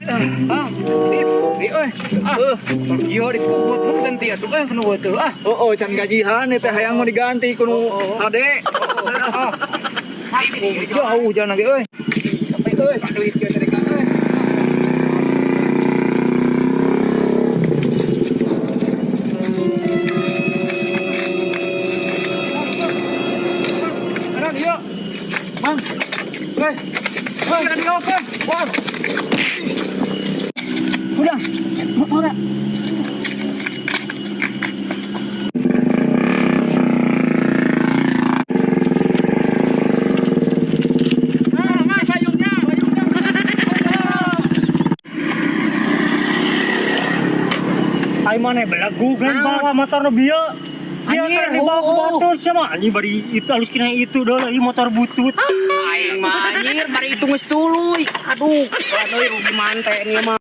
Ah, di euy. Iyo di kubut ganti atuh kanu teu Oh, can gajihan teh hayang mau diganti kuno ade. Jauh jangan lagi euy. Sampai euy, pak duit ke mereka euy. Ada dia. Bang. Weh. Weh, ada dia, Bang. Wah. Udah. Mana? Ay mana belagu kan bawa motor no bieu. Dia kan dibawa ke motor sama anjing bari itu halus kena itu dah ieu motor butut. Aing mah anjir bari itu geus tuluy. Aduh, rugi manten ieu mah.